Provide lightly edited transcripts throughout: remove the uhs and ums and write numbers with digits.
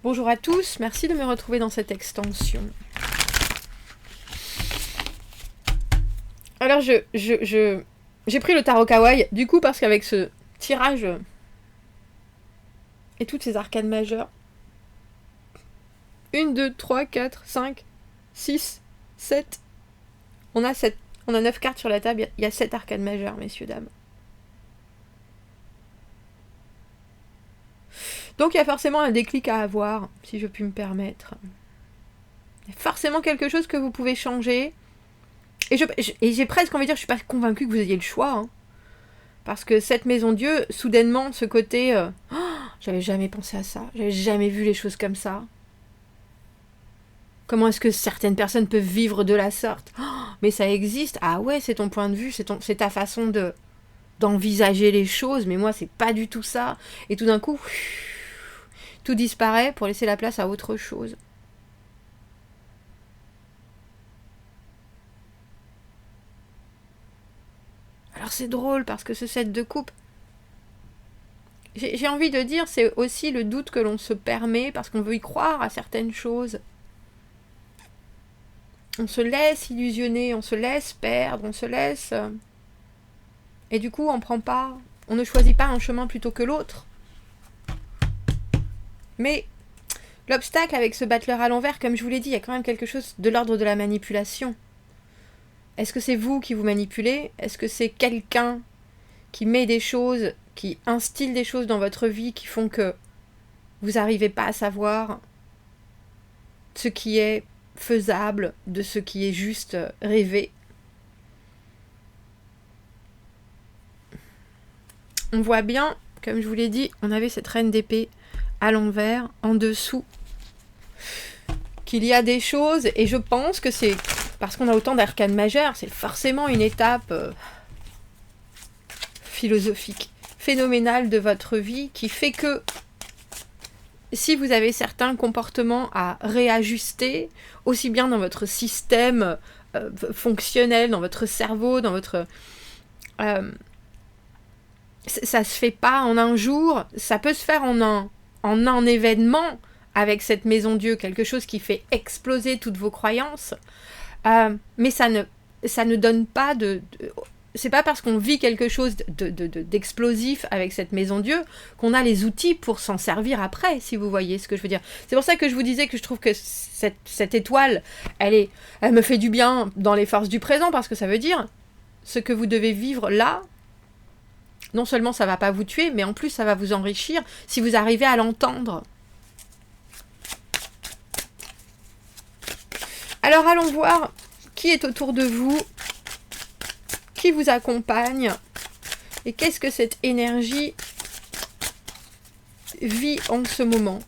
Bonjour à tous, merci de me retrouver dans cette extension. Alors j'ai pris le tarot kawaii, du coup parce qu'avec ce tirage et toutes ces arcanes majeures, 1, 2, 3, 4, 5, 6, 7, on a 9 cartes sur la table, il y a 7 arcanes majeures, messieurs, dames. Donc il y a forcément un déclic à avoir, si je puis me permettre. Il y a forcément quelque chose que vous pouvez changer. Et j'ai presque envie de dire, je suis pas convaincue que vous ayez le choix. Hein. Parce que cette maison Dieu, soudainement, ce côté... j'avais jamais pensé à ça. J'avais jamais vu les choses comme ça. Comment est-ce que certaines personnes peuvent vivre de la sorte ? Mais ça existe. Ah ouais, c'est ton point de vue, c'est ta façon d'envisager les choses. Mais moi, c'est pas du tout ça. Et tout d'un coup, tout disparaît pour laisser la place à autre chose. Alors c'est drôle parce que ce 7 de coupe, j'ai envie de dire, c'est aussi le doute que l'on se permet parce qu'on veut y croire à certaines choses. On se laisse illusionner, on se laisse perdre, on se laisse... Et du coup, on ne choisit pas un chemin plutôt que l'autre. Mais l'obstacle avec ce battleur à l'envers, comme je vous l'ai dit, il y a quand même quelque chose de l'ordre de la manipulation. Est-ce que c'est vous qui vous manipulez ? Est-ce que c'est quelqu'un qui met des choses, qui instille des choses dans votre vie qui font que vous n'arrivez pas à savoir ce qui est faisable de ce qui est juste rêvé ? On voit bien, comme je vous l'ai dit, on avait cette reine d'épée à l'envers, en dessous, qu'il y a des choses, et je pense que c'est, parce qu'on a autant d'arcanes majeures, c'est forcément une étape philosophique, phénoménale de votre vie, qui fait que si vous avez certains comportements à réajuster, aussi bien dans votre système fonctionnel, dans votre cerveau, dans votre... ça se fait pas en un jour, ça peut se faire en un événement avec cette maison Dieu, quelque chose qui fait exploser toutes vos croyances, mais ça ne donne pas c'est pas parce qu'on vit quelque chose d'explosif avec cette maison Dieu qu'on a les outils pour s'en servir après, si vous voyez ce que je veux dire. C'est pour ça que je vous disais que je trouve que cette étoile, elle me fait du bien dans les forces du présent, parce que ça veut dire ce que vous devez vivre là, non seulement ça va pas vous tuer, mais en plus ça va vous enrichir si vous arrivez à l'entendre. Alors allons voir qui est autour de vous, qui vous accompagne, et qu'est-ce que cette énergie vit en ce moment.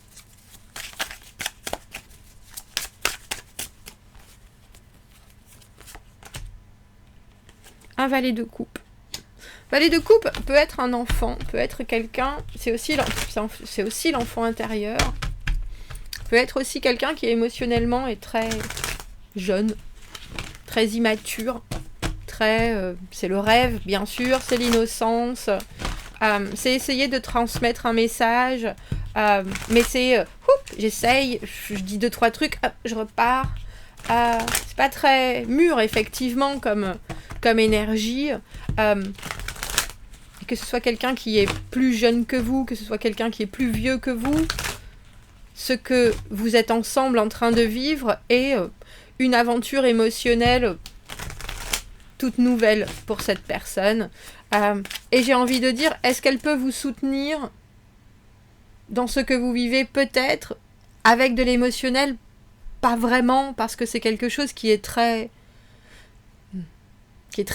Un valet de coupe. Valet de coupe peut être un enfant, peut être quelqu'un, c'est aussi l'enfant intérieur, peut être aussi quelqu'un qui émotionnellement est très jeune, très immature, c'est le rêve, bien sûr, c'est l'innocence, c'est essayer de transmettre un message, mais c'est, j'essaye, je dis 2-3 trucs, hop, je repars. C'est pas très mûr, effectivement, comme énergie. Que ce soit quelqu'un qui est plus jeune que vous, que ce soit quelqu'un qui est plus vieux que vous, ce que vous êtes ensemble en train de vivre est une aventure émotionnelle toute nouvelle pour cette personne. Et j'ai envie de dire, est-ce qu'elle peut vous soutenir dans ce que vous vivez? Peut-être, avec de l'émotionnel, pas vraiment, parce que c'est quelque chose qui est très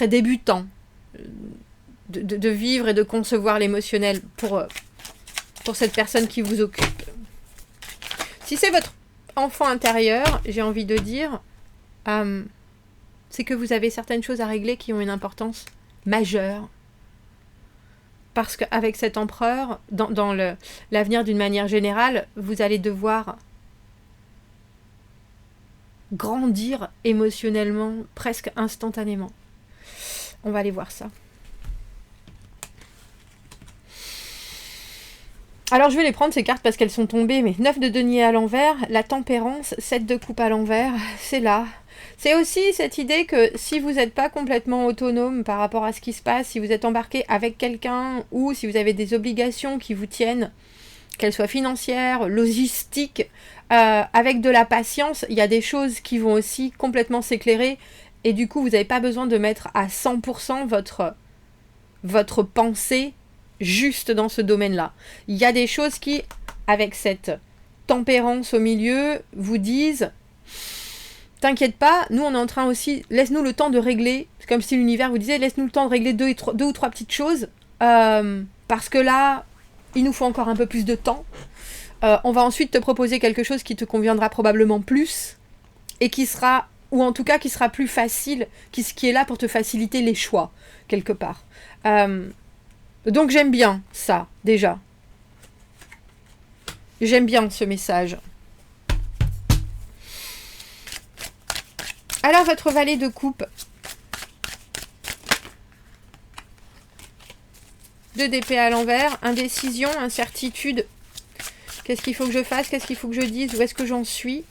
débutant, de vivre et de concevoir l'émotionnel pour cette personne qui vous occupe. Si c'est votre enfant intérieur, j'ai envie de dire, c'est que vous avez certaines choses à régler qui ont une importance majeure. Parce qu'avec cet empereur, dans l'avenir d'une manière générale, vous allez devoir grandir émotionnellement presque instantanément. On va aller voir ça. Alors je vais les prendre ces cartes parce qu'elles sont tombées, mais 9 de denier à l'envers, la tempérance, 7 de coupe à l'envers, c'est là. C'est aussi cette idée que si vous n'êtes pas complètement autonome par rapport à ce qui se passe, si vous êtes embarqué avec quelqu'un ou si vous avez des obligations qui vous tiennent, qu'elles soient financières, logistiques, avec de la patience, il y a des choses qui vont aussi complètement s'éclairer et du coup vous n'avez pas besoin de mettre à 100% votre pensée juste dans ce domaine-là. Il y a des choses qui, avec cette tempérance au milieu, vous disent t'inquiète pas, nous on est en train aussi, laisse-nous le temps de régler, c'est comme si l'univers vous disait laisse-nous le temps de régler deux ou trois petites choses, parce que là, il nous faut encore un peu plus de temps. On va ensuite te proposer quelque chose qui te conviendra probablement plus, et qui sera, ou en tout cas qui sera plus facile, qui est là pour te faciliter les choix, quelque part. Donc j'aime bien ça, déjà. J'aime bien ce message. Alors votre valet de coupe. 2 d'épée à l'envers, indécision, incertitude. Qu'est-ce qu'il faut que je fasse? Qu'est-ce qu'il faut que je dise? Où est-ce que j'en suis?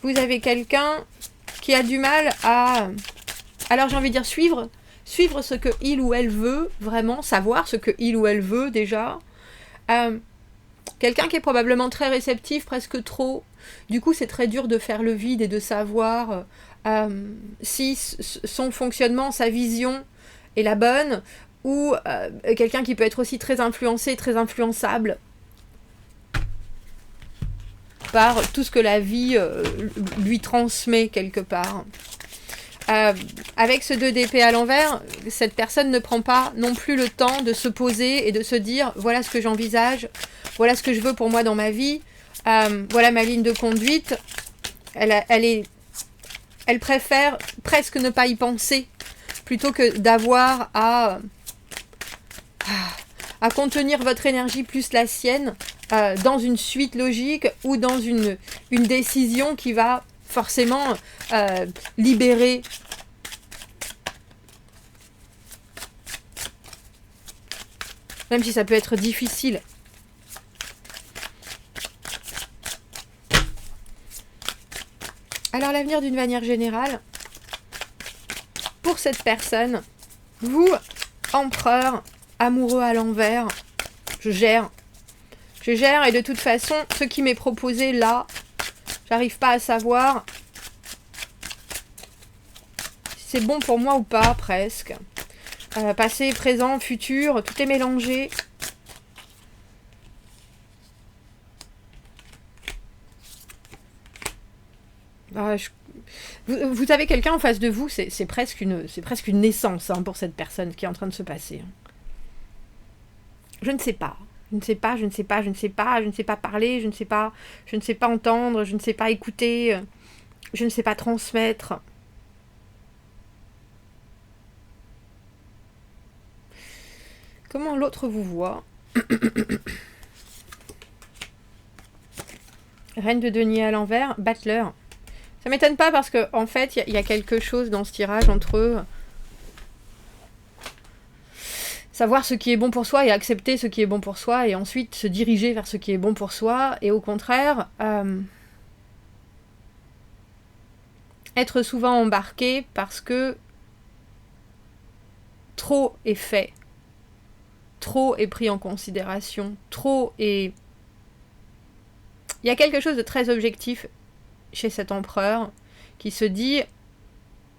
Vous avez quelqu'un qui a du mal à... Alors j'ai envie de dire suivre ce que il ou elle veut, vraiment, savoir ce que il ou elle veut déjà. Quelqu'un qui est probablement très réceptif, presque trop. Du coup, c'est très dur de faire le vide et de savoir si son fonctionnement, sa vision est la bonne, ou quelqu'un qui peut être aussi très influencé, très influençable par tout ce que la vie lui transmet quelque part. Avec ce 2 d'épée à l'envers, cette personne ne prend pas non plus le temps de se poser et de se dire voilà ce que j'envisage, voilà ce que je veux pour moi dans ma vie, voilà ma ligne de conduite. Elle préfère presque ne pas y penser plutôt que d'avoir à contenir votre énergie plus la sienne dans une suite logique ou dans une décision qui va forcément libérer. Même si ça peut être difficile. Alors l'avenir d'une manière générale, pour cette personne, vous, empereur, amoureux à l'envers, je gère et de toute façon, ce qui m'est proposé là, j'arrive pas à savoir si c'est bon pour moi ou pas, presque. Passé, présent, futur, tout est mélangé. Vous avez quelqu'un en face de vous, c'est presque une naissance pour cette personne qui est en train de se passer. Je ne sais pas. Je ne sais pas parler, je ne sais pas entendre, je ne sais pas écouter, je ne sais pas transmettre. Comment l'autre vous voit? Reine de denier à l'envers, battleur. Ça m'étonne pas parce que en fait, il y a quelque chose dans ce tirage entre eux. Savoir ce qui est bon pour soi et accepter ce qui est bon pour soi et ensuite se diriger vers ce qui est bon pour soi et au contraire être souvent embarqué parce que trop est fait, trop est pris en considération, trop est... Il y a quelque chose de très objectif chez cet empereur qui se dit...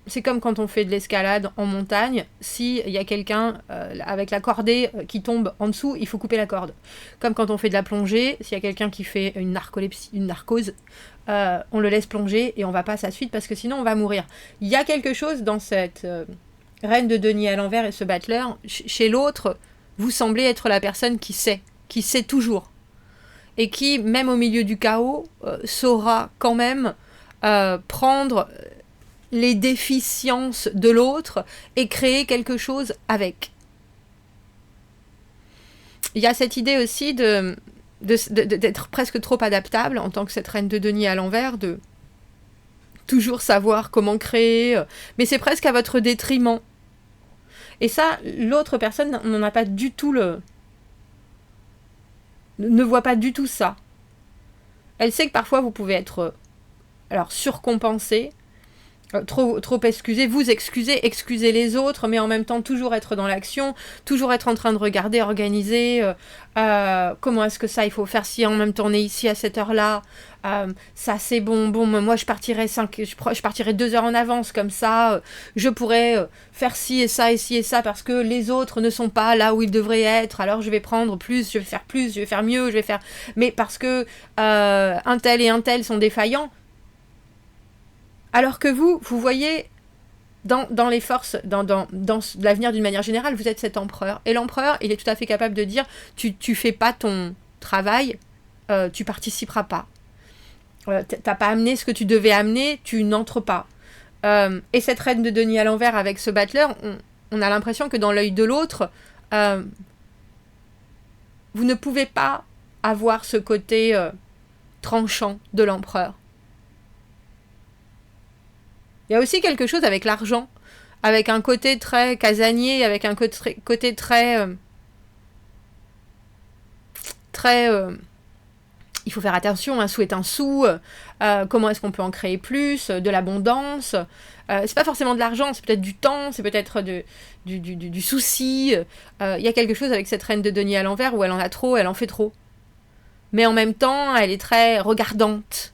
C'est comme quand on fait de l'escalade en montagne, s'il y a quelqu'un avec la cordée qui tombe en dessous, il faut couper la corde. Comme quand on fait de la plongée, s'il y a quelqu'un qui fait une narcose, on le laisse plonger et on va pas à sa suite parce que sinon on va mourir. Il y a quelque chose dans cette reine de denier à l'envers et ce battleur. Chez l'autre, vous semblez être la personne qui sait toujours. Et qui, même au milieu du chaos, saura quand même prendre... les déficiences de l'autre et créer quelque chose avec. Il y a cette idée aussi d'être presque trop adaptable en tant que cette reine de denier à l'envers, de toujours savoir comment créer, mais c'est presque à votre détriment. Et ça, l'autre personne n'en a pas du tout ne voit pas du tout ça. Elle sait que parfois vous pouvez être surcompensé, trop excuser les autres, mais en même temps toujours être dans l'action, toujours être en train de regarder, organiser, comment est-ce que ça, il faut faire si en même temps on est ici à cette heure-là, ça c'est bon, moi je partirai 2 heures en avance, comme ça, je pourrais faire ci et ça et ci et ça, parce que les autres ne sont pas là où ils devraient être, alors je vais prendre plus, je vais faire mieux, mais parce que un tel et un tel sont défaillants. Alors que vous voyez, dans les forces, dans l'avenir d'une manière générale, vous êtes cet empereur. Et l'empereur, il est tout à fait capable de dire, tu fais pas ton travail, tu participeras pas. T'as pas amené ce que tu devais amener, tu n'entres pas. Et cette reine de denier à l'envers avec ce battleur, on a l'impression que dans l'œil de l'autre, vous ne pouvez pas avoir ce côté tranchant de l'empereur. Il y a aussi quelque chose avec l'argent, avec un côté très casanier, avec un côté très... il faut faire attention, un sou est un sou, comment est-ce qu'on peut en créer plus, de l'abondance. C'est pas forcément de l'argent, c'est peut-être du temps, c'est peut-être du souci. Il y a quelque chose avec cette reine de denier à l'envers où elle en a trop, elle en fait trop. Mais en même temps, elle est très regardante.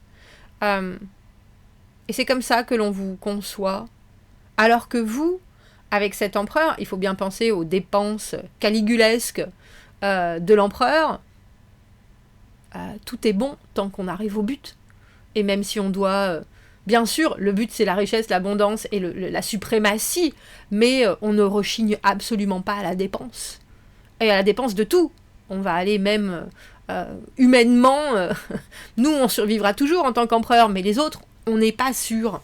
Et c'est comme ça que l'on vous conçoit. Alors que vous, avec cet empereur, il faut bien penser aux dépenses caligulesques de l'empereur. Tout est bon tant qu'on arrive au but. Et même si on doit... bien sûr, le but c'est la richesse, l'abondance et la suprématie, mais on ne rechigne absolument pas à la dépense. Et à la dépense de tout. On va aller même humainement... nous, on survivra toujours en tant qu'empereur, mais les autres, on n'est pas sûr.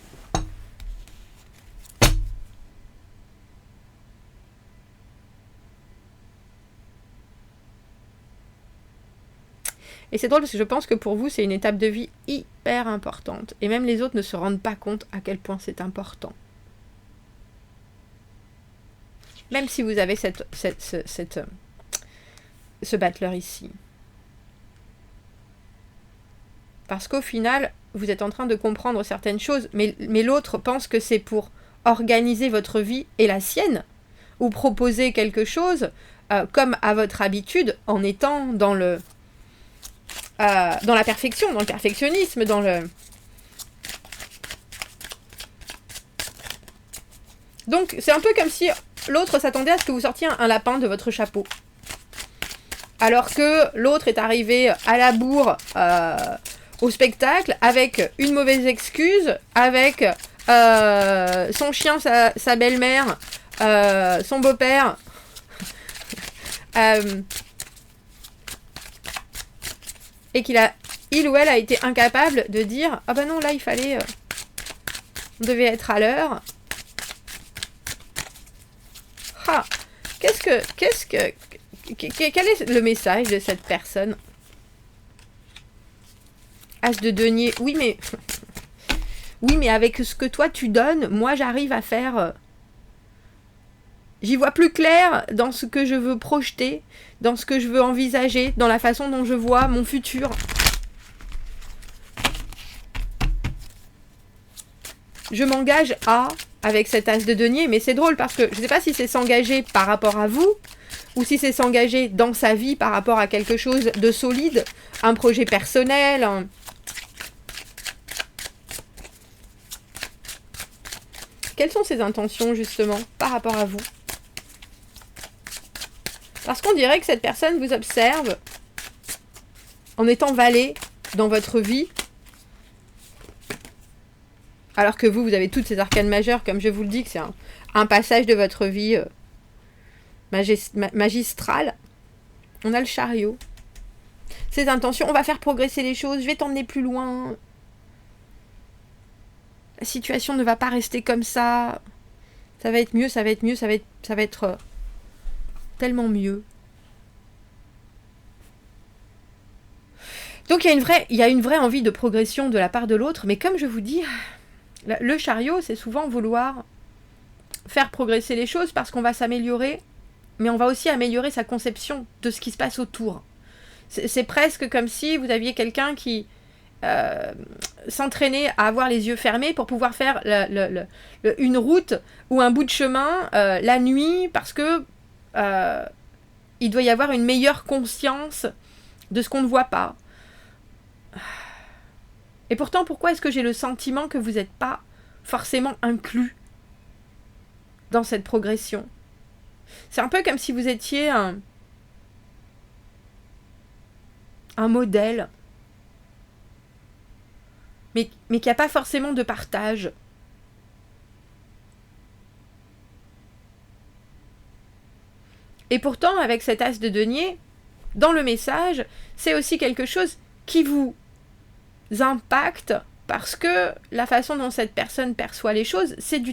Et c'est drôle parce que je pense que pour vous, c'est une étape de vie hyper importante. Et même les autres ne se rendent pas compte à quel point c'est important. Même si vous avez ce battleur ici. Parce qu'au final, vous êtes en train de comprendre certaines choses, mais l'autre pense que c'est pour organiser votre vie et la sienne, ou proposer quelque chose comme à votre habitude, en étant dans la perfection, dans le perfectionnisme, Donc, c'est un peu comme si l'autre s'attendait à ce que vous sortiez un lapin de votre chapeau. Alors que l'autre est arrivé à la bourre au spectacle avec une mauvaise excuse, avec son chien, sa belle-mère, son beau-père, et il ou elle a été incapable de dire « Ah ben non, là, il fallait... on devait être à l'heure. » Ah, quel est le message de cette personne? As de denier. Oui, mais avec ce que toi tu donnes, moi j'arrive à faire... J'y vois plus clair dans ce que je veux projeter, dans ce que je veux envisager, dans la façon dont je vois mon futur. Je m'engage avec cet as de denier, mais c'est drôle parce que je ne sais pas si c'est s'engager par rapport à vous, ou si c'est s'engager dans sa vie par rapport à quelque chose de solide, un projet personnel, Quelles sont ses intentions justement par rapport à vous? Parce qu'on dirait que cette personne vous observe en étant valet dans votre vie, alors que vous avez toutes ces arcanes majeures, comme je vous le dis, que c'est un passage de votre vie magistral. On a le chariot. Ces intentions, on va faire progresser les choses, je vais t'emmener plus loin. La situation ne va pas rester comme ça. Ça va être mieux, ça va être tellement mieux. Donc il y a une vraie envie de progression de la part de l'autre, mais comme je vous dis, le chariot, c'est souvent vouloir faire progresser les choses parce qu'on va s'améliorer, mais on va aussi améliorer sa conception de ce qui se passe autour. C'est presque comme si vous aviez quelqu'un qui s'entraînait à avoir les yeux fermés pour pouvoir faire une route ou un bout de chemin la nuit, parce que il doit y avoir une meilleure conscience de ce qu'on ne voit pas. Et pourtant, pourquoi est-ce que j'ai le sentiment que vous n'êtes pas forcément inclus dans cette progression? C'est un peu comme si vous étiez un modèle, mais qu'il n'y a pas forcément de partage. Et pourtant, avec cet as de denier, dans le message, c'est aussi quelque chose qui vous impacte, parce que la façon dont cette personne perçoit les choses, c'est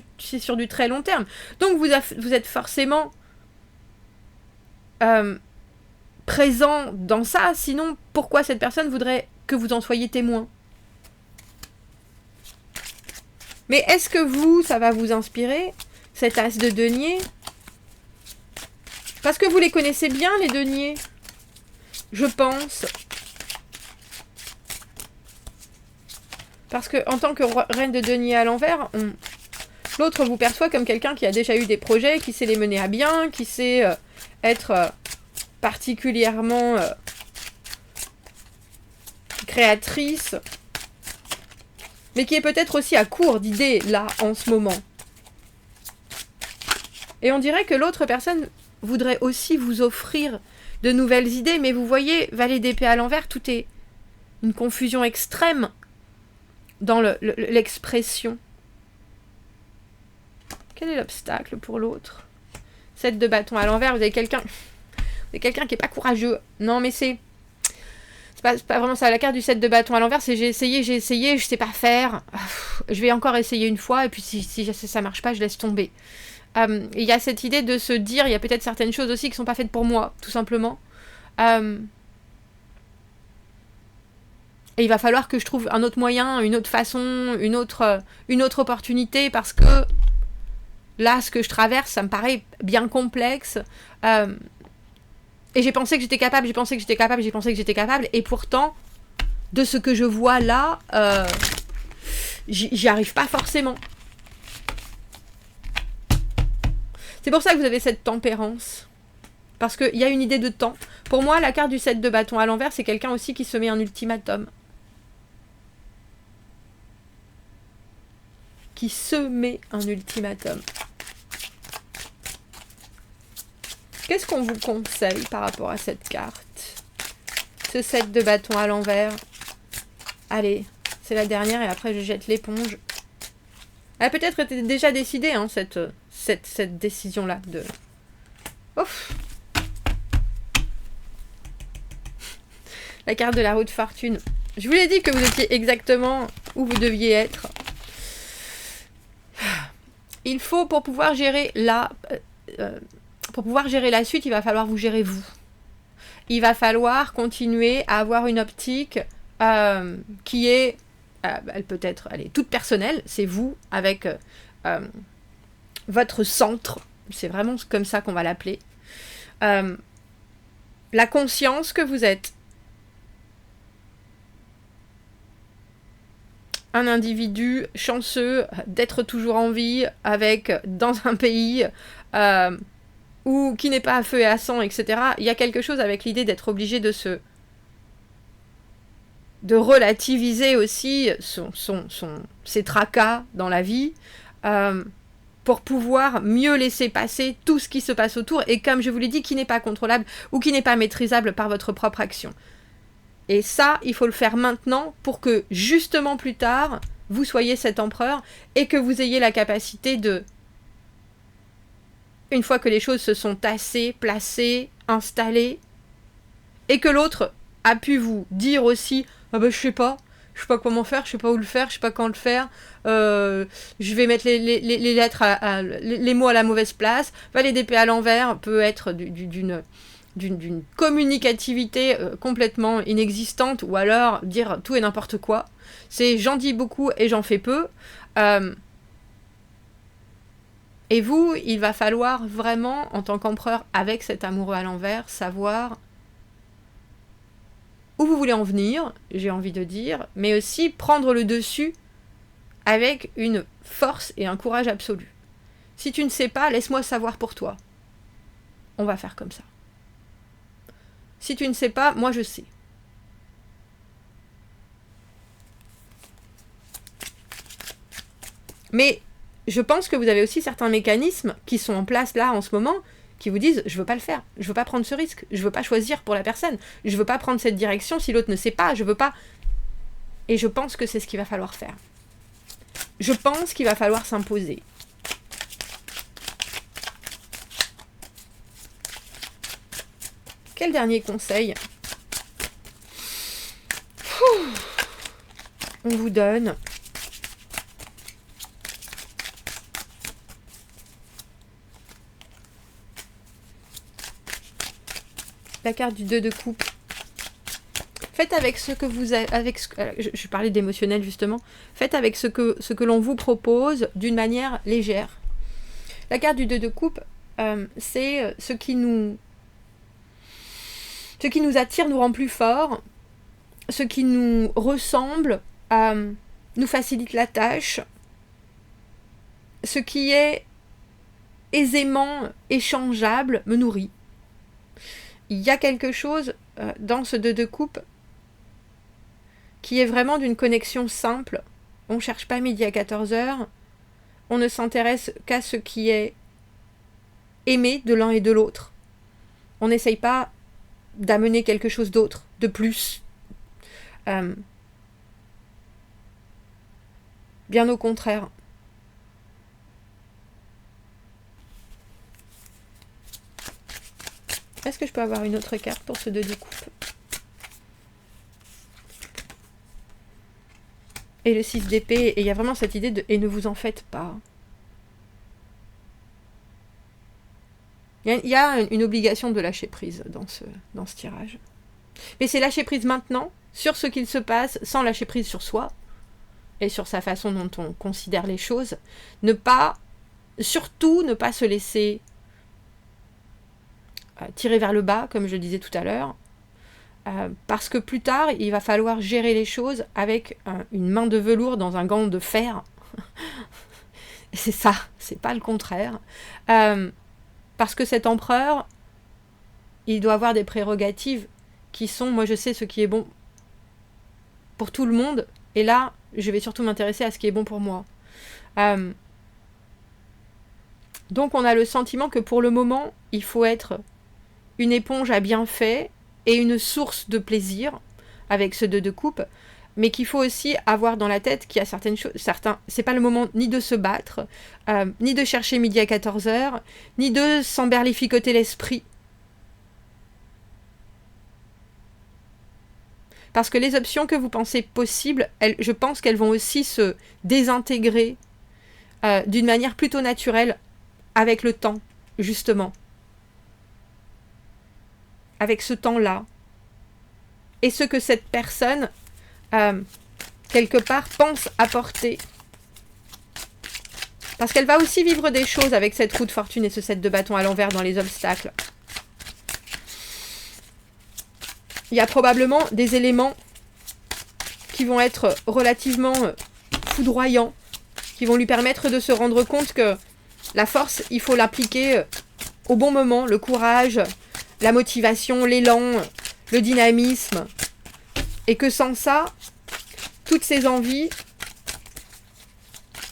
sur du très long terme. Donc vous êtes forcément présent dans ça, sinon pourquoi cette personne voudrait que vous en soyez témoin? Mais est-ce que ça va vous inspirer, cet as de denier? Parce que vous les connaissez bien, les deniers, je pense. Parce que en tant que reine de denier à l'envers, l'autre vous perçoit comme quelqu'un qui a déjà eu des projets, qui sait les mener à bien, qui sait être particulièrement créatrice, mais qui est peut-être aussi à court d'idées là en ce moment. Et on dirait que l'autre personne voudrait aussi vous offrir de nouvelles idées, mais vous voyez, valet d'épée à l'envers, tout est une confusion extrême dans l'expression. Quel est l'obstacle pour l'autre? 7 de bâton à l'envers, vous avez quelqu'un qui est pas courageux. Non, mais c'est pas vraiment ça. La carte du 7 de bâton à l'envers, c'est j'ai essayé, je sais pas faire. Je vais encore essayer une fois, et puis si ça marche pas, je laisse tomber. Il y a cette idée de se dire, il y a peut-être certaines choses aussi qui sont pas faites pour moi, tout simplement. Et il va falloir que je trouve un autre moyen, une autre façon, une autre opportunité, parce que là, ce que je traverse, ça me paraît bien complexe. Et j'ai pensé que j'étais capable, et pourtant, de ce que je vois là, j'y arrive pas forcément. C'est pour ça que vous avez cette tempérance. Parce qu'il y a une idée de temps. Pour moi, la carte du 7 de bâton à l'envers, c'est quelqu'un aussi qui se met un ultimatum. Qui se met un ultimatum. Qu'est-ce qu'on vous conseille par rapport à cette carte? Ce 7 de bâton à l'envers. Allez, c'est la dernière et après je jette l'éponge. Elle a peut-être été déjà décidée, hein, cette décision-là. Ouf. La carte de la roue de fortune. Je vous l'ai dit que vous étiez exactement où vous deviez être. Il faut, pour pouvoir gérer la suite, il va falloir vous gérer vous. Il va falloir continuer à avoir une optique qui est, elle peut être, elle est toute personnelle, c'est vous avec votre centre, c'est vraiment comme ça qu'on va l'appeler. La conscience que vous êtes un individu chanceux d'être toujours en vie dans un pays ou qui n'est pas à feu et à sang, etc. Il y a quelque chose avec l'idée d'être obligé de relativiser aussi ses tracas dans la vie pour pouvoir mieux laisser passer tout ce qui se passe autour et, comme je vous l'ai dit, qui n'est pas contrôlable ou qui n'est pas maîtrisable par votre propre action. Et ça, il faut le faire maintenant pour que, justement, plus tard, vous soyez cet empereur et que vous ayez la capacité de, une fois que les choses se sont tassées, placées, installées, et que l'autre a pu vous dire aussi « Ah ben, je sais pas comment faire, je sais pas où le faire, je sais pas quand le faire, je vais mettre les lettres, les mots à la mauvaise place. » Valet d'épée à l'envers peut être d'une communicativité complètement inexistante, ou alors dire tout et n'importe quoi. C'est j'en dis beaucoup et j'en fais peu. Et vous, il va falloir vraiment, en tant qu'empereur avec cet amoureux à l'envers, savoir où vous voulez en venir, j'ai envie de dire, mais aussi prendre le dessus avec une force et un courage absolu. Si tu ne sais pas, laisse-moi savoir pour toi. On va faire comme ça. Si tu ne sais pas, moi je sais. Mais je pense que vous avez aussi certains mécanismes qui sont en place là en ce moment, qui vous disent je veux pas le faire, je veux pas prendre ce risque, je veux pas choisir pour la personne, je veux pas prendre cette direction si l'autre ne sait pas, je veux pas. Et je pense que c'est ce qu'il va falloir faire. Je pense qu'il va falloir s'imposer. Quel dernier conseil on vous donne? La carte du 2 de coupe. Faites avec ce que vous avez, je parlais d'émotionnel justement. Faites avec ce que l'on vous propose d'une manière légère. La carte du 2 de coupe, c'est ce qui nous attire nous rend plus fort, ce qui nous ressemble nous facilite la tâche, ce qui est aisément échangeable me nourrit. Il y a quelque chose dans ce 2 de coupe qui est vraiment d'une connexion simple. On ne cherche pas midi à 14h, on ne s'intéresse qu'à ce qui est aimé de l'un et de l'autre. On n'essaye pas d'amener quelque chose d'autre, de plus. Bien au contraire. Est-ce que je peux avoir une autre carte pour ce 2 de coupe? Et le 6 d'épée, et il y a vraiment cette idée de « et ne vous en faites pas ». Il y a une obligation de lâcher prise dans ce tirage. Mais c'est lâcher prise maintenant sur ce qu'il se passe, sans lâcher prise sur soi et sur sa façon dont on considère les choses. Surtout ne pas se laisser tirer vers le bas, comme je le disais tout à l'heure, parce que plus tard, il va falloir gérer les choses avec une main de velours dans un gant de fer. C'est ça, c'est pas le contraire. Parce que cet empereur, il doit avoir des prérogatives qui sont, moi je sais ce qui est bon pour tout le monde, et là, je vais surtout m'intéresser à ce qui est bon pour moi. Donc on a le sentiment que pour le moment, il faut être une éponge à bienfaits et une source de plaisir avec ce 2 de coupe, mais qu'il faut aussi avoir dans la tête qu'il y a certaines choses, c'est pas le moment ni de se battre, ni de chercher midi à 14h, ni de s'emberlificoter l'esprit. Parce que les options que vous pensez possibles, je pense qu'elles vont aussi se désintégrer d'une manière plutôt naturelle avec le temps, justement. Avec ce temps-là. Et ce que cette personne, quelque part, pense apporter. Parce qu'elle va aussi vivre des choses avec cette roue de fortune et ce 7 de bâton à l'envers dans les obstacles. Il y a probablement des éléments qui vont être relativement foudroyants, qui vont lui permettre de se rendre compte que la force, il faut l'appliquer au bon moment, le courage, la motivation, l'élan, le dynamisme, et que sans ça, toutes ces envies,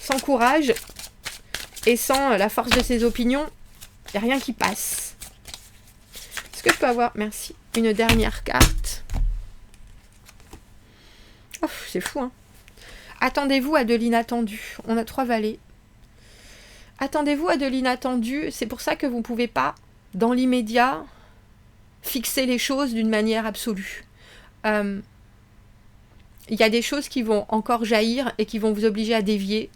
sans courage et sans la force de ses opinions, il n'y a rien qui passe. Est-ce que je peux avoir, merci, une dernière carte? Oh, c'est fou, hein. Attendez-vous à de l'inattendu. On a 3 valets. Attendez-vous à de l'inattendu. C'est pour ça que vous ne pouvez pas, dans l'immédiat, fixer les choses d'une manière absolue. Il y a des choses qui vont encore jaillir et qui vont vous obliger à dévier.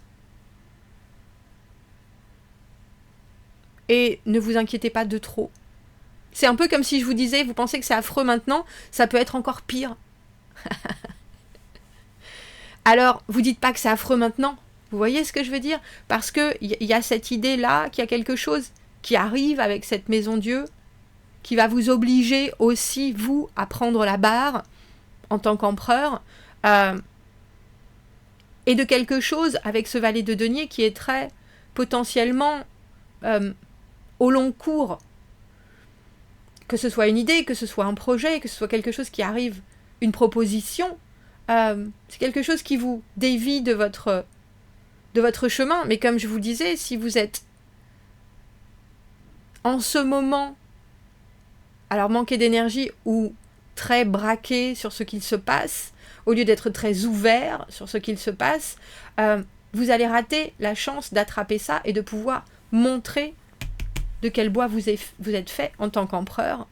Et ne vous inquiétez pas de trop. C'est un peu comme si je vous disais, vous pensez que c'est affreux maintenant, ça peut être encore pire. Alors, vous dites pas que c'est affreux maintenant. Vous voyez ce que je veux dire? Parce qu'il y a cette idée-là, qu'il y a quelque chose qui arrive avec cette maison Dieu, qui va vous obliger aussi, vous, à prendre la barre en tant qu'empereur, et de quelque chose avec ce valet de denier qui est très potentiellement au long cours. Que ce soit une idée, que ce soit un projet, que ce soit quelque chose qui arrive, une proposition, c'est quelque chose qui vous dévie de votre chemin. Mais comme je vous disais, si vous êtes en ce moment, alors manqué d'énergie ou très braqué sur ce qu'il se passe, au lieu d'être très ouvert sur ce qu'il se passe, vous allez rater la chance d'attraper ça et de pouvoir montrer de quel bois vous êtes fait en tant qu'empereur.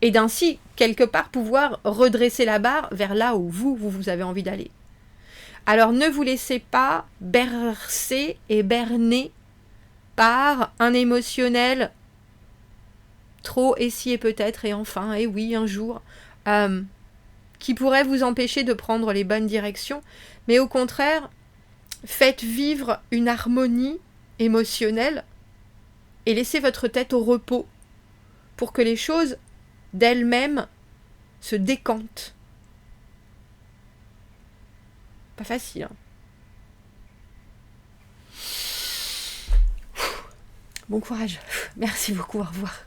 Et d'ainsi, quelque part, pouvoir redresser la barre vers là où vous avez envie d'aller. Alors ne vous laissez pas bercer et berner par un émotionnel trop et si et peut-être et enfin et oui un jour qui pourrait vous empêcher de prendre les bonnes directions, mais au contraire, faites vivre une harmonie émotionnelle et laissez votre tête au repos pour que les choses d'elles-mêmes se décantent. Pas facile, hein. Bon courage. Merci beaucoup, au revoir.